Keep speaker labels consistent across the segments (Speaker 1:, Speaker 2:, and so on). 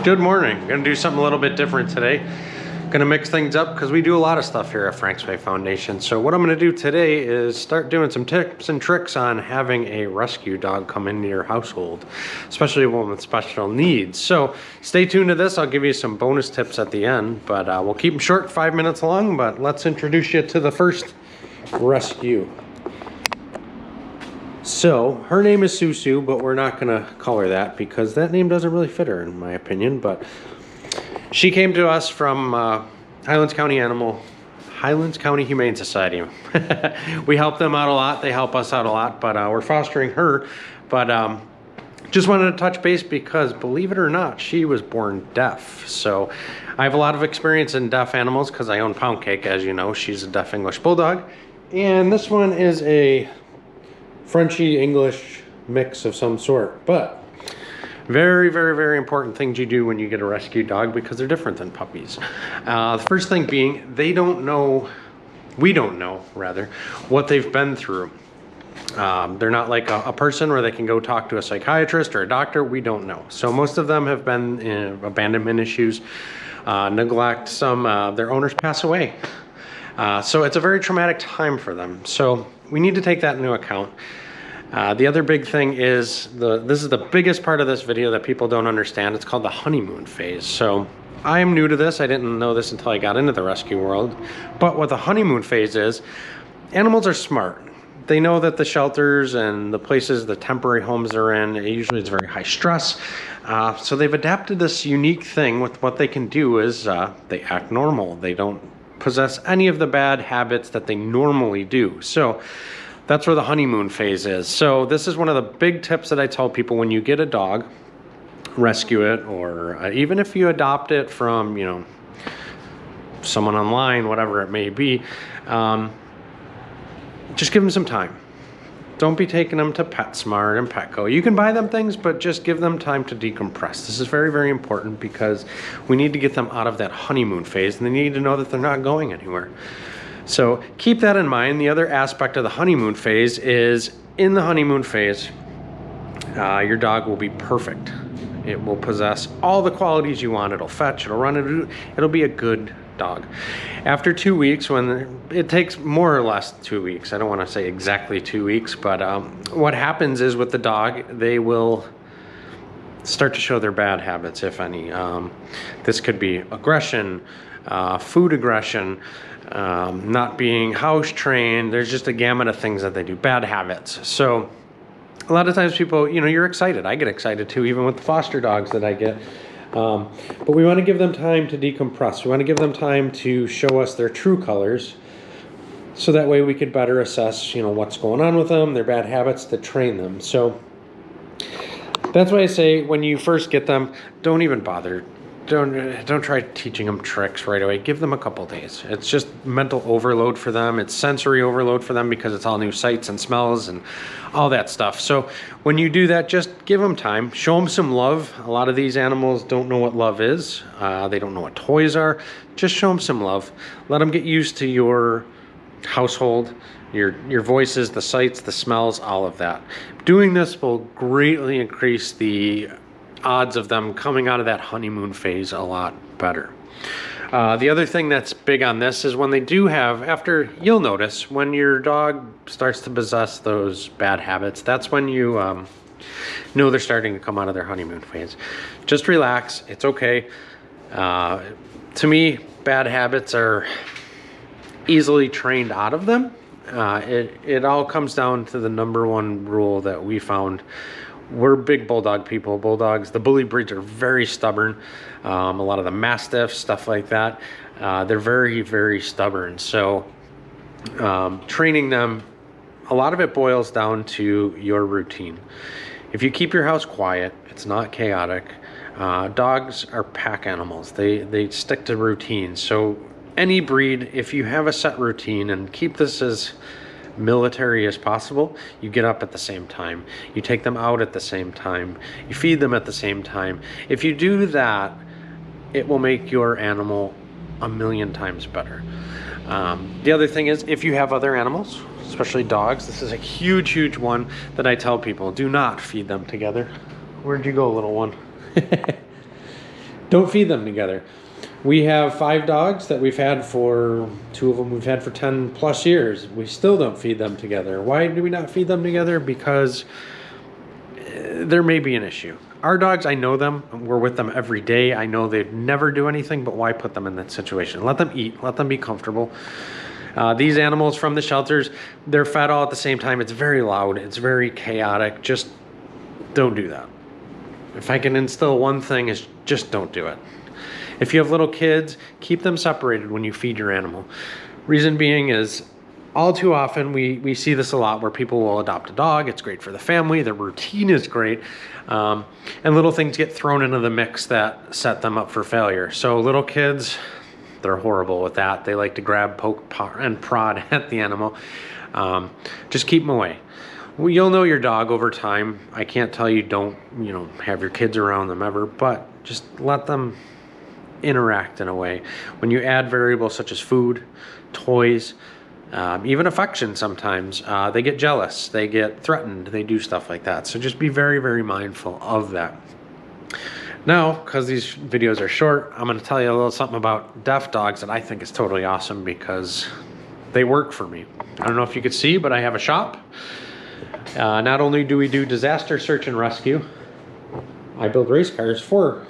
Speaker 1: Good morning. Gonna do something a little bit different today. Gonna mix things up because we do a lot of stuff here at Frank's Way Foundation. So what I'm gonna do today is start doing some tips and tricks on having a rescue dog come into your household, especially one with special needs. So stay tuned to this. I'll give you some bonus tips at the end, but we'll keep them short, 5 minutes long, but let's introduce you to the first rescue. So her name is Susu, but we're not gonna call her that because that name doesn't really fit her in my opinion. But she came to us from Highlands County Humane Society. We help them out a lot. They help us out a lot, but we're fostering her. But just wanted to touch base because, believe it or not, she was born deaf. So I have a lot of experience in deaf animals because I own Pound Cake, as you know. She's a deaf English Bulldog. And this one is a Frenchy English mix of some sort, but very, very, very important things you do when you get a rescue dog because they're different than puppies. The first thing being, we don't know rather, what they've been through. They're not like a person where they can go talk to a psychiatrist or a doctor. We don't know. So most of them have been in abandonment issues, neglect, some their owners pass away. So it's a very traumatic time for them. So we need to take that into account. The other big thing is, this is the biggest part of this video that people don't understand. It's called the honeymoon phase. So I am new to this. I didn't know this until I got into the rescue world. But what the honeymoon phase is, animals are smart. They know that the shelters and the places, the temporary homes they're in, usually it's very high stress. So they've adapted this unique thing with what they can do is they act normal. They don't possess any of the bad habits that they normally do. So that's where the honeymoon phase is. So this is one of the big tips that I tell people when you get a dog, rescue it, or even if you adopt it from, you know, someone online, whatever it may be, just give them some time. Don't be taking them to PetSmart and Petco. You can buy them things, but just give them time to decompress. This is very, very important because we need to get them out of that honeymoon phase and they need to know that they're not going anywhere. So keep that in mind. The other aspect of the honeymoon phase is in the honeymoon phase, your dog will be perfect. It will possess all the qualities you want. It'll fetch, it'll run, it'll be a good dog. After 2 weeks, when it takes more or less 2 weeks, I don't want to say exactly 2 weeks, but what happens is with the dog, they will start to show their bad habits, if any. This could be aggression, food aggression, not being house trained. There's just a gamut of things that they do, bad habits. So a lot of times people, you know, you're excited. I get excited too, even with the foster dogs that I get. But we want to give them time to decompress. We want to give them time to show us their true colors. So that way we could better assess, you know, what's going on with them, their bad habits, to train them. So that's why I say when you first get them, don't even bother. Don't try teaching them tricks right away. Give them a couple days. It's just mental overload for them. It's sensory overload for them because it's all new sights and smells and all that stuff. So when you do that, just give them time. Show them some love. A lot of these animals don't know what love is. They don't know what toys are. Just show them some love. Let them get used to your household, your voices, the sights, the smells, all of that. Doing this will greatly increase the odds of them coming out of that honeymoon phase a lot better. The other thing that's big on this is when they do have, you'll notice when your dog starts to possess those bad habits, that's when you know they're starting to come out of their honeymoon phase. Just relax, it's okay. To me, bad habits are easily trained out of them. It all comes down to the number one rule that we found. We're big bulldog people. Bulldogs, the bully breeds are very stubborn. A lot of the mastiffs, stuff like that, they're very, very stubborn. So training them, a lot of it boils down to your routine. If you keep your house quiet, it's not chaotic. Dogs are pack animals. They stick to routine. So any breed, if you have a set routine and keep this as military as possible, you get up at the same time, you take them out at the same time, you feed them at the same time. If you do that, it will make your animal a million times better. The other thing is, if you have other animals, especially dogs, this is a huge one that I tell people, do not feed them together. Where'd you go, little one? Don't feed them together. We have 5 dogs that we've had for, 2 of them we've had for 10 plus years. We still don't feed them together. Why do we not feed them together? Because there may be an issue. Our dogs, I know them. We're with them every day. I know they'd never do anything, but why put them in that situation? Let them eat. Let them be comfortable. These animals from the shelters, they're fed all at the same time. It's very loud. It's very chaotic. Just don't do that. If I can instill one thing, is just don't do it. If you have little kids, keep them separated when you feed your animal. Reason being is, all too often, we see this a lot where people will adopt a dog. It's great for the family. The routine is great. And little things get thrown into the mix that set them up for failure. So little kids, they're horrible with that. They like to grab, poke, and prod at the animal. Just keep them away. Well, you'll know your dog over time. I can't tell you don't, have your kids around them ever, but just let them interact in a way. When you add variables such as food, toys, even affection sometimes, they get jealous, they get threatened, they do stuff like that. So just be very, very mindful of that. Now, because these videos are short, I'm going to tell you a little something about deaf dogs that I think is totally awesome because they work for me. I don't know if you could see, but I have a shop. Not only do we do disaster search and rescue, I build race cars for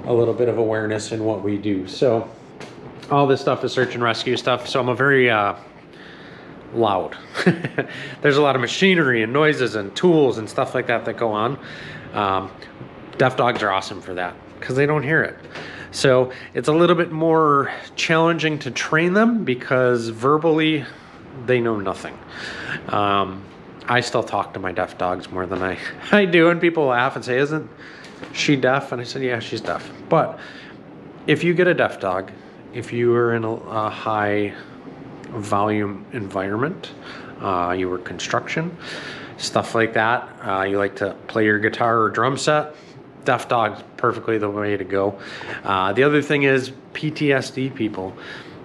Speaker 1: a little bit of awareness in what we do. So all this stuff is search and rescue stuff. So I'm a very loud. There's a lot of machinery and noises and tools and stuff like that that go on. Deaf dogs are awesome for that because they don't hear it. So it's a little bit more challenging to train them because verbally they know nothing. I still talk to my deaf dogs more than I do, and people laugh and say, "Isn't she deaf?" And I said, "Yeah, she's deaf." But if you get a deaf dog, if you are in a high volume environment, you work construction, stuff like that, you like to play your guitar or drum set, deaf dog's perfectly the way to go. The other thing is PTSD people.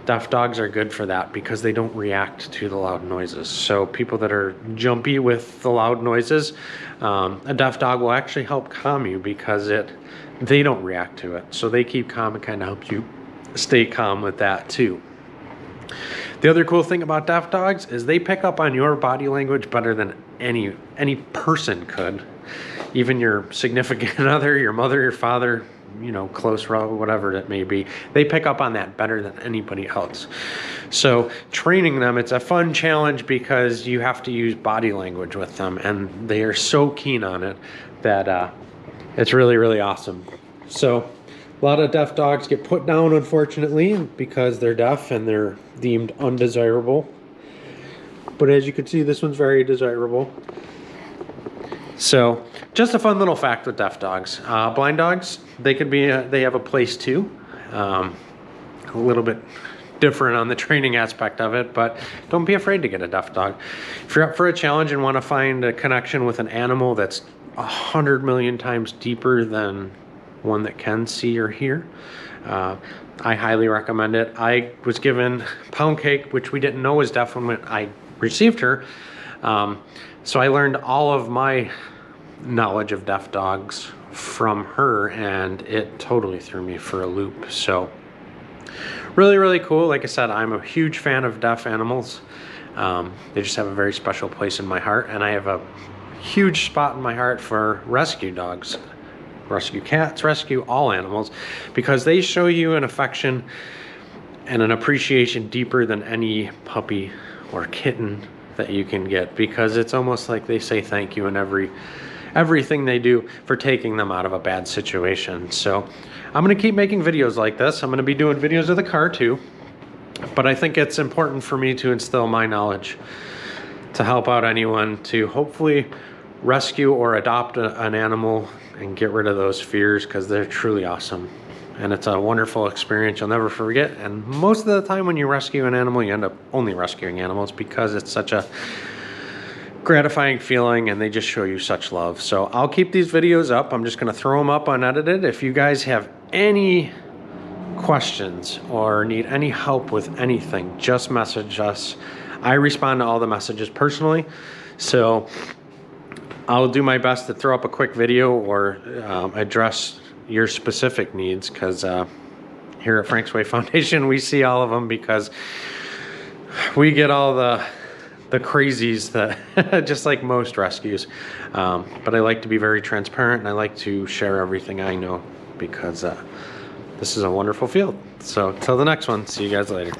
Speaker 1: Deaf dogs are good for that because they don't react to the loud noises. So people that are jumpy with the loud noises, a deaf dog will actually help calm you because they don't react to it. So they keep calm and kind of help you stay calm with that too. The other cool thing about deaf dogs is they pick up on your body language better than any person could. Even your significant other, your mother, your father, close relative, whatever it may be. They pick up on that better than anybody else. So training them, it's a fun challenge because you have to use body language with them, and they are so keen on it that it's really, really awesome. So a lot of deaf dogs get put down, unfortunately, because they're deaf and they're deemed undesirable. But as you can see, this one's very desirable. So just a fun little fact with deaf dogs. Blind dogs, they have a place too. A little bit different on the training aspect of it, but don't be afraid to get a deaf dog. If you're up for a challenge and want to find a connection with an animal that's 100 million times deeper than one that can see or hear, I highly recommend it. I was given Pound Cake, which we didn't know was deaf when I received her. So I learned all of my knowledge of deaf dogs from her, and it totally threw me for a loop. So really, really cool. Like I said, I'm a huge fan of deaf animals. They just have a very special place in my heart, and I have a huge spot in my heart for rescue dogs, rescue cats, rescue all animals, because they show you an affection and an appreciation deeper than any puppy or kitten that you can get, because it's almost like they say thank you in everything they do for taking them out of a bad situation. So I'm going to keep making videos like this. I'm going to be doing videos of the car too, but I think it's important for me to instill my knowledge to help out anyone to hopefully rescue or adopt an animal and get rid of those fears, because they're truly awesome. And it's a wonderful experience you'll never forget. And most of the time when you rescue an animal, you end up only rescuing animals because it's such a gratifying feeling and they just show you such love. So I'll keep these videos up. I'm just going to throw them up unedited. If you guys have any questions or need any help with anything, just message us. I respond to all the messages personally. So I'll do my best to throw up a quick video or address your specific needs, because here at Frank's Way Foundation, we see all of them because we get all the crazies that just like most rescues. But I like to be very transparent, and I like to share everything I know, because this is a wonderful field. So till the next one, see you guys later.